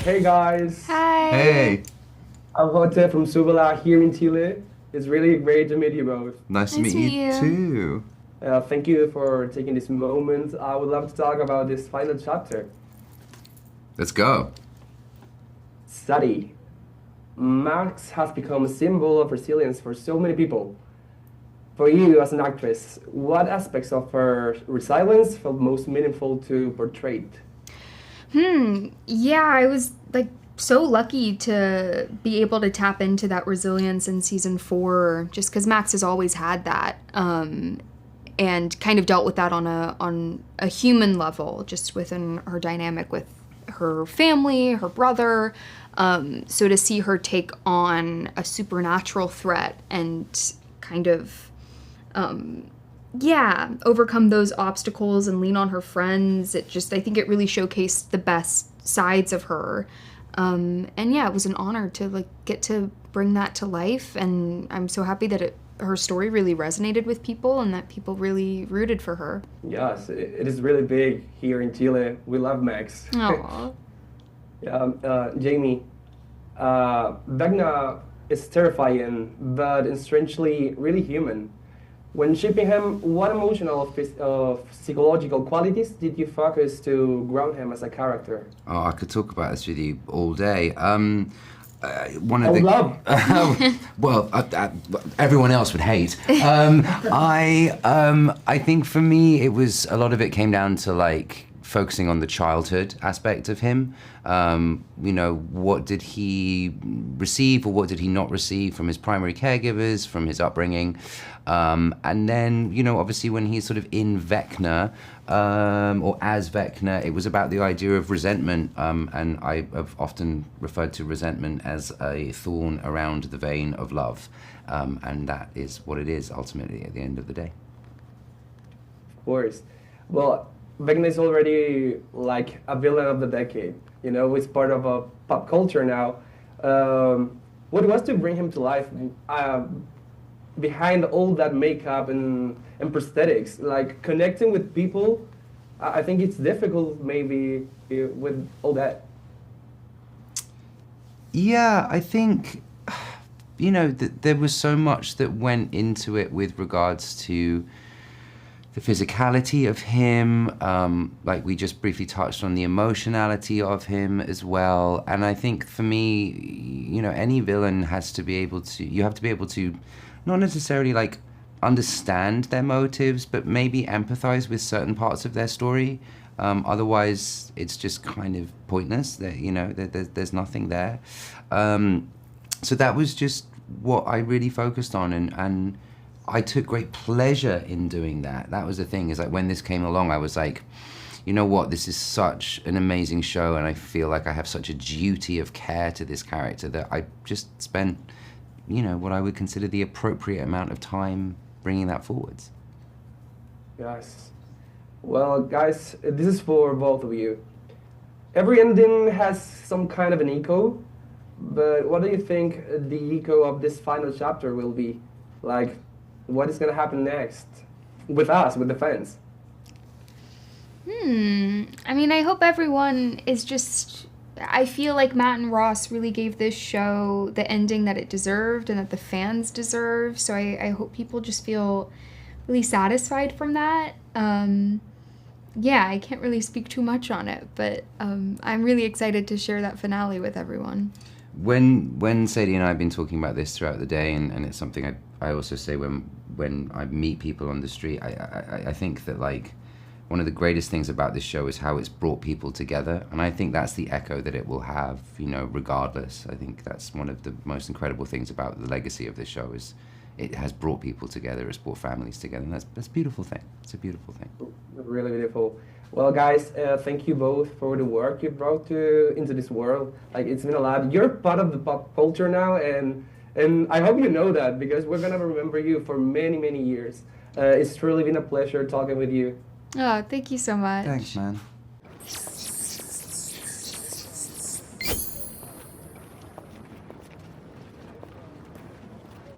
Hey guys, Hi. Hey, I'm Jose from Subala here in Chile. It's really great to meet you both. nice to Nice meet to meet you you. too. Thank you for taking this moment. I would love to talk about this final chapter. Let's go. Study. Max has become a symbol of resilience for so many people. For you as an actress, what aspects of her resilience felt most meaningful to portray? Yeah, I was like so lucky to be able to tap into that resilience in season 4 just cuz Max has always had that and kind of dealt with that on a human level just within her dynamic with her family, her brother. So to see her take on a supernatural threat and kind of overcome those obstacles and lean on her friends. I think it really showcased the best sides of her. And yeah, it was an honor to like get to bring that to life. And I'm so happy that her story really resonated with people and that people really rooted for her. Yes, it is really big here in Chile. We love Max. Aww. Jamie, Vecna is terrifying, but strangely really human. When shipping him, what emotional psychological qualities did you focus to ground him as a character? Oh, I could talk about this with you all day. One I of would the love. well, everyone else would hate. I think for me, it was a lot of it came down to like focusing on the childhood aspect of him. What did he receive or what did he not receive from his primary caregivers, from his upbringing? And then, obviously when he's sort of in Vecna, or as Vecna, it was about the idea of resentment. And I have often referred to resentment as a thorn around the vein of love. And that is what it is ultimately at the end of the day. Of course. Well, Vecna is already like a villain of the decade. He's part of a pop culture now. What was to bring him to life behind all that makeup and prosthetics? Like connecting with people, I think it's difficult maybe with all that. Yeah, I think, there was so much that went into it with regards to the physicality of him, like we just briefly touched on the emotionality of him as well. And I think for me, any villain has to be able to, you have to be able to not necessarily like understand their motives, but maybe empathize with certain parts of their story. Otherwise, it's just kind of pointless. There's nothing there. So that was just what I really focused on, and I took great pleasure in doing that. That was the thing, is like when this came along, I was like, you know what, this is such an amazing show, and I feel like I have such a duty of care to this character that I just spent, what I would consider the appropriate amount of time bringing that forwards. Yes. Well, guys, this is for both of you. Every ending has some kind of an echo, but what do you think the echo of this final chapter will be? Like, what is going to happen next with us, with the fans? I mean, I hope everyone is just... I feel like Matt and Ross really gave this show the ending that it deserved and that the fans deserve. So I hope people just feel really satisfied from that. Yeah, I can't really speak too much on it, but I'm really excited to share that finale with everyone. When Sadie and I have been talking about this throughout the day, and it's something I also say when I meet people on the street, I think that like one of the greatest things about this show is how it's brought people together, and I think that's the echo that it will have, regardless. I think that's one of the most incredible things about the legacy of this show is it has brought people together, it's brought families together, and that's a beautiful thing. It's a beautiful thing. Really beautiful. Well, guys, thank you both for the work you brought into this world. Like, it's been a lot. You're part of the pop culture now, and I hope you know that, because we're gonna remember you for many, many years. It's truly been a pleasure talking with you. Oh, thank you so much. Thanks, man.